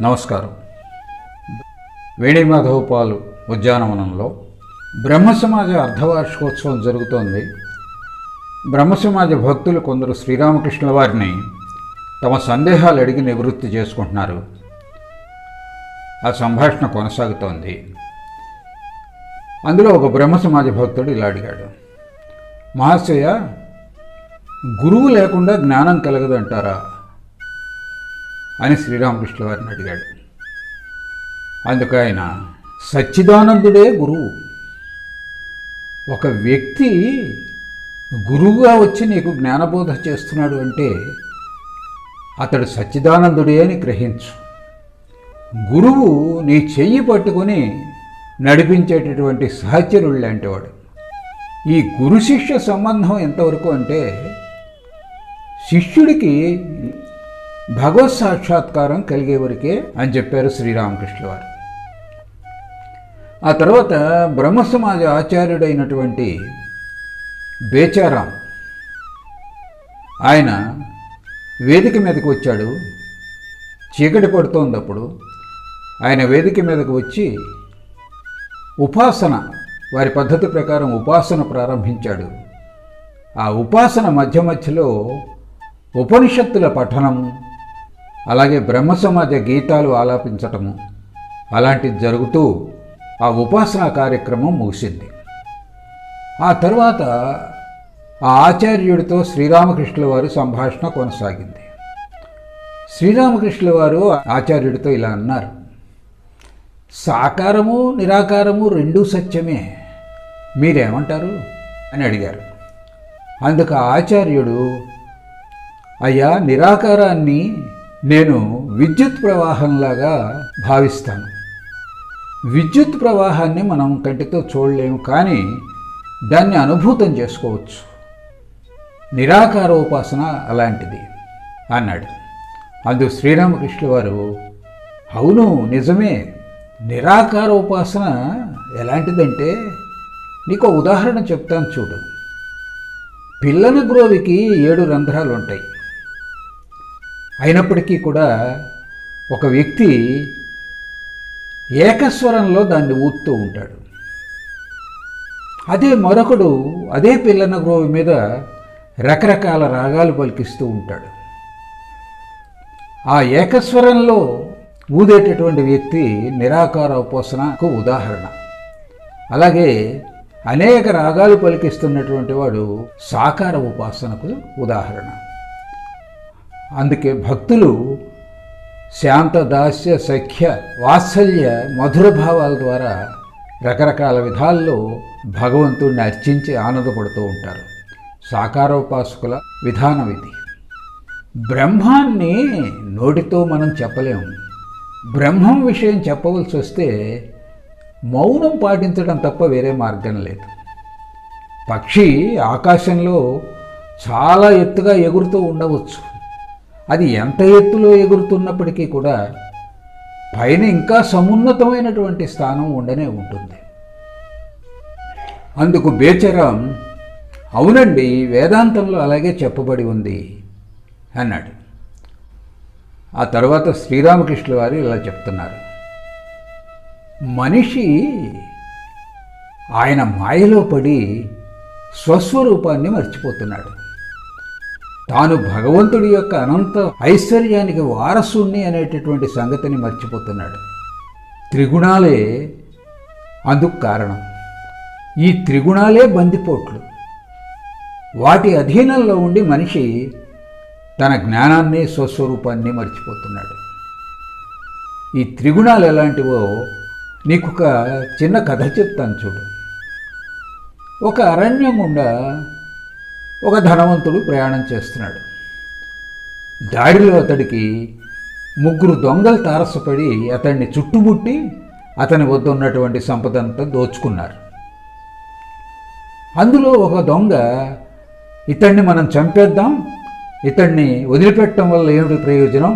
నమస్కారం. వేణిమాధవపాలు ఉద్యానవనంలో బ్రహ్మసమాజ అర్ధవార్షికోత్సవం జరుగుతోంది. బ్రహ్మసమాజ భక్తులు కొందరు శ్రీరామకృష్ణుల వారిని తమ సందేహాలు అడిగి నివృత్తి చేసుకుంటున్నారు. ఆ సంభాషణ కొనసాగుతోంది. అందులో ఒక బ్రహ్మసమాజ భక్తుడు ఇలా అడిగాడు, మహాశయ, గురువు లేకుండా జ్ఞానం కలగదంటారా అని శ్రీరామకృష్ణుల వారిని అడిగాడు. అందుకు ఆయన, సచ్చిదానందుడే గురువు. ఒక వ్యక్తి గురువుగా వచ్చి నీకు జ్ఞానబోధ చేస్తున్నాడు అంటే అతడు సచ్చిదానందుడే అని గ్రహించు. గురువు నీ చెయ్యి పట్టుకొని నడిపించేటటువంటి సహచరుడు లాంటివాడు. ఈ గురు శిష్య సంబంధం ఎంతవరకు అంటే శిష్యుడికి భగవత్ సాక్షాత్కారం కలిగే వరకే అని చెప్పారు శ్రీరామకృష్ణుల వారు. ఆ తర్వాత బ్రహ్మసమాజ ఆచార్యుడైనటువంటి బేచారాం ఆయన వేదిక మీదకి వచ్చాడు. చీకటి పడుతోందప్పుడు ఆయన వేదిక మీదకు వచ్చి ఉపాసన, వారి పద్ధతి ప్రకారం ఉపాసన ప్రారంభించాడు. ఆ ఉపాసన మధ్య మధ్యలో ఉపనిషత్తుల పఠనము, అలాగే బ్రహ్మసమాజ గీతాలు ఆలాపించటము అలాంటిది జరుగుతూ ఆ ఉపాసనా కార్యక్రమం ముగిసింది. ఆ తర్వాత ఆ ఆచార్యుడితో శ్రీరామకృష్ణుల వారి సంభాషణ కొనసాగింది. శ్రీరామకృష్ణుల వారు ఆచార్యుడితో ఇలా అన్నారు, సాకారము నిరాకారము రెండూ సత్యమే, మీరేమంటారు అని అడిగారు. అందుకు ఆచార్యుడు, అయ్యా, నిరాకారాన్ని నేను విద్యుత్ ప్రవాహంలాగా భావిస్తాను. విద్యుత్ ప్రవాహాన్ని మనం కంటితో చూడలేము, కానీ దాన్ని అనుభూతం చేసుకోవచ్చు. నిరాకారోపాసన అలాంటిది అన్నాడు. అందుకు శ్రీరామకృష్ణుల వారు, అవును నిజమే, నిరాకారోపాసన ఎలాంటిదంటే నీకు ఉదాహరణ చెప్తాను చూడు. పిల్లన గ్రోవికి 7 రంధ్రాలు ఉంటాయి. అయినప్పటికీ కూడా ఒక వ్యక్తి ఏకస్వరంలో దాన్ని ఊదుతూ ఉంటాడు. అదే మరొకడు అదే పిల్లన గ్రోవి మీద రకరకాల రాగాలు పలికిస్తూ ఉంటాడు. ఆ ఏకస్వరంలో ఊదేటటువంటి వ్యక్తి నిరాకార ఉపాసనకు ఉదాహరణ. అలాగే అనేక రాగాలు పలికిస్తున్నటువంటి వాడు సాకార ఉపాసనకు ఉదాహరణ. అందుకే భక్తులు శాంత, దాస్య, సఖ్య, వాత్సల్య, మధుర భావాల ద్వారా రకరకాల విధాల్లో భగవంతుడిని అర్చించి ఆనందపడుతూ ఉంటారు. సాకారోపాసకుల విధానం ఇది. బ్రహ్మాన్ని నోటితో మనం చెప్పలేము. బ్రహ్మం విషయం చెప్పవలసి వస్తే మౌనం పాటించడం తప్ప వేరే మార్గం లేదు. పక్షి ఆకాశంలో చాలా ఎత్తుగా ఎగురుతూ ఉండవచ్చు. అది ఎంత ఎత్తులో ఎగురుతున్నప్పటికీ కూడా పైన ఇంకా సమున్నతమైనటువంటి స్థానం ఉండనే ఉంటుంది. అందుకు బేచరాం, అవునండి, వేదాంతంలో అలాగే చెప్పబడి ఉంది అన్నాడు. ఆ తర్వాత శ్రీరామకృష్ణుల వారు ఇలా చెప్తున్నారు, మనిషి ఆయన మాయలో పడి స్వస్వరూపాన్ని మర్చిపోతున్నాడు. తాను భగవంతుడి యొక్క అనంత ఐశ్వర్యానికి వారసుణ్ణి అనేటటువంటి సంగతిని మర్చిపోతున్నాడు. త్రిగుణాలే అందుకు కారణం. ఈ త్రిగుణాలే బందిపోట్లు. వాటి అధీనంలో ఉండి మనిషి తన జ్ఞానాన్ని, స్వస్వరూపాన్ని మర్చిపోతున్నాడు. ఈ త్రిగుణాలు ఎలాంటివో నీకు ఒక చిన్న కథ చెప్తాను చూడు. ఒక అరణ్యం గుండా ఒక ధనవంతుడు ప్రయాణం చేస్తున్నాడు. దారిలో అతడికి 3 దొంగలు తారసపడి అతన్ని చుట్టుముట్టి అతని వద్ద ఉన్నటువంటి సంపదంతా దోచుకున్నారు. అందులో ఒక దొంగ, ఇతన్ని మనం చంపేద్దాం, ఇతన్ని వదిలిపెట్టడం వల్ల ఏమిటి ప్రయోజనం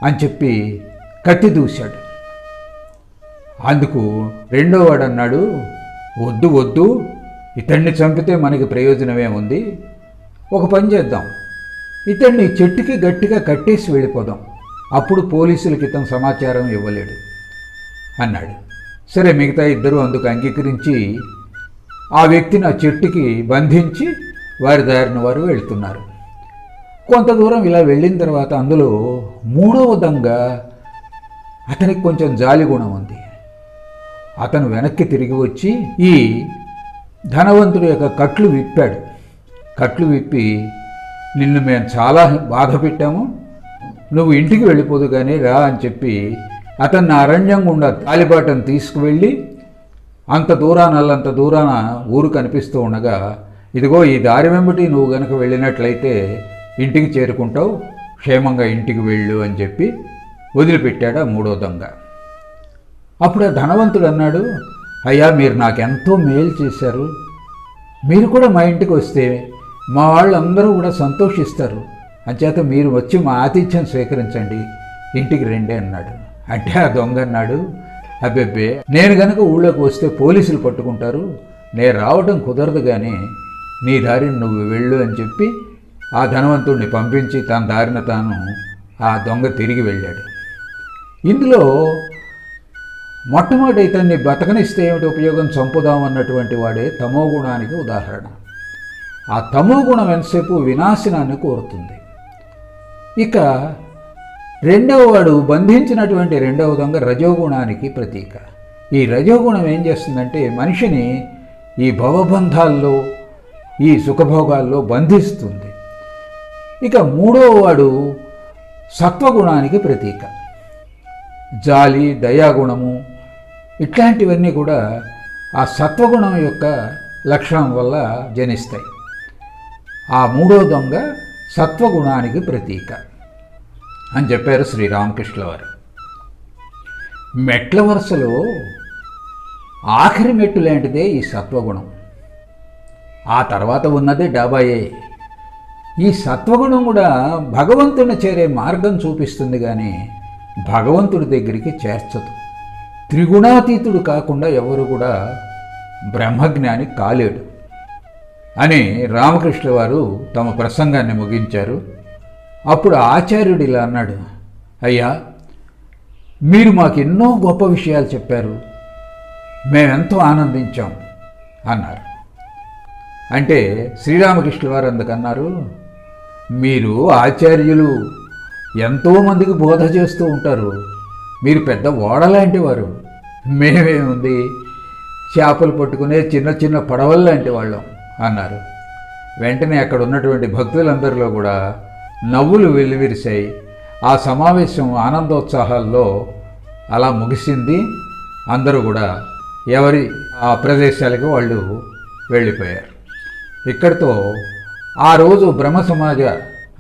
అని చెప్పి కత్తి దూశాడు. అందుకు రెండో వాడు అన్నాడు, వద్దు వద్దు, ఇతన్ని చంపితే మనకి ప్రయోజనమే ఉంది. ఒక పని చేద్దాం, ఇతన్ని చెట్టుకి గట్టిగా కట్టేసి వెళ్ళిపోదాం. అప్పుడు పోలీసులకి ఇతను సమాచారం ఇవ్వలేడు అన్నాడు. సరే, మిగతా ఇద్దరు అందుకు అంగీకరించి ఆ వ్యక్తిని ఆ చెట్టుకి బంధించి వారి దారిన వారు వెళ్తున్నారు. కొంత దూరం ఇలా వెళ్ళిన తర్వాత అందులో మూడవ దొంగ, అతనికి కొంచెం జాలి గుణం ఉంది. అతను వెనక్కి తిరిగి వచ్చి ఈ ధనవంతుడి యొక్క కట్లు విప్పాడు. కట్లు విప్పి, నిన్ను మేము చాలా బాధ పెట్టాము, నువ్వు ఇంటికి వెళ్ళిపోదు కానీ రా అని చెప్పి అతన్ని అరణ్యం గుండా కాలిబాటను తీసుకువెళ్ళి అంత దూరాన ఊరు కనిపిస్తూ ఉండగా, ఇదిగో ఈ దారి వెంబటి నువ్వు గనక వెళ్ళినట్లయితే ఇంటికి చేరుకుంటావు, క్షేమంగా ఇంటికి వెళ్ళు అని చెప్పి వదిలిపెట్టాడు ఆ మూడో దొంగ. అప్పుడు ఆ ధనవంతుడు అన్నాడు, అయ్యా, మీరు నాకెంతో మేలు చేశారు, మీరు కూడా మా ఇంటికి వస్తే మా వాళ్ళందరూ కూడా సంతోషిస్తారు, అంచేత మీరు వచ్చి మా ఆతిథ్యం స్వీకరించండి, ఇంటికి రండి అన్నాడు. అంటే ఆ దొంగ అన్నాడు, అబ్బెబ్బే, నేను గనక ఊళ్ళోకి వస్తే పోలీసులు పట్టుకుంటారు, నేను రావడం కుదరదు, కానీ నీ దారిని నువ్వు వెళ్ళు అని చెప్పి ఆ ధనవంతుడిని పంపించి తన దారిన తాను ఆ దొంగ తిరిగి వెళ్ళాడు. ఇందులో మొట్టమొదటి ఇతన్ని బతకనిస్తే ఏమిటి ఉపయోగం, చంపుదామన్నటువంటి వాడే తమో గుణానికి ఉదాహరణ. ఆ తమో గుణం ఎంతసేపు వినాశనాన్ని కోరుతుంది. ఇక రెండవ వాడు, బంధించినటువంటి రెండవ దొంగ రజోగుణానికి ప్రతీక. ఈ రజోగుణం ఏం చేస్తుందంటే మనిషిని ఈ భవబంధాల్లో, ఈ సుఖభోగాల్లో బంధిస్తుంది. ఇక మూడవ వాడు సత్వగుణానికి ప్రతీక. జాలి, దయాగుణము ఇట్లాంటివన్నీ కూడా ఆ సత్వగుణం యొక్క లక్షణం వల్ల జనిస్తాయి. ఆ మూడో దొంగ సత్వగుణానికి ప్రతీక అని చెప్పారు శ్రీరామకృష్ణుల వారు. మెట్ల వరుసలో ఆఖరి మెట్టు లాంటిదే ఈ సత్వగుణం, ఆ తర్వాత ఉన్నదే డాబాయే. ఈ సత్వగుణం కూడా భగవంతుని చేరే మార్గం చూపిస్తుంది, కానీ భగవంతుడి దగ్గరికి చేర్చదు. త్రిగుణాతీతుడు కాకుండా ఎవరు కూడా బ్రహ్మజ్ఞాని కాలేడు అని రామకృష్ణ వారు తమ ప్రసంగాన్ని ముగించారు. అప్పుడు ఆచార్యుడు ఇలా అన్నాడు, అయ్యా, మీరు మాకు ఎన్నో గొప్ప విషయాలు చెప్పారు, మేమెంతో ఆనందించాం అన్నారు. అంటే శ్రీరామకృష్ణ వారు అందుకన్నారు, మీరు ఆచార్యులు ఎంతోమందికి బోధ చేస్తూ ఉంటారు, మీరు పెద్ద ఓడలాంటి వారు, మేమేముంది చేపలు పట్టుకునే చిన్న చిన్న పడవల్లాంటి వాళ్ళం అన్నారు. వెంటనే అక్కడ ఉన్నటువంటి భక్తులందరిలో కూడా నవ్వులు వెల్లివిరిశాయి. ఆ సమావేశం ఆనందోత్సాహాల్లో అలా ముగిసింది. అందరూ కూడా ఎవరి ఆ ప్రదేశాలకు వాళ్ళు వెళ్ళిపోయారు. ఇక్కడితో ఆ రోజు బ్రహ్మ సమాజ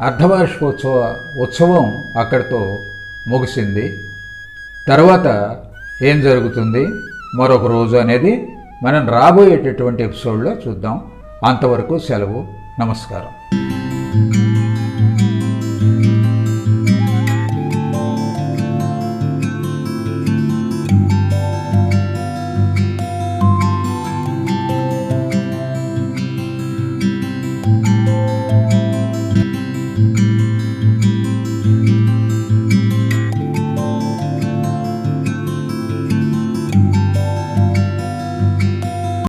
అర్ధవార్షికోత్సవ ఉత్సవం అక్కడితో ముగిసింది. తర్వాత ఏం జరుగుతుంది మరొక రోజు అనేది మనం రాబోయేటటువంటి ఎపిసోడ్లో చూద్దాం. అంతవరకు సెలవు. నమస్కారం.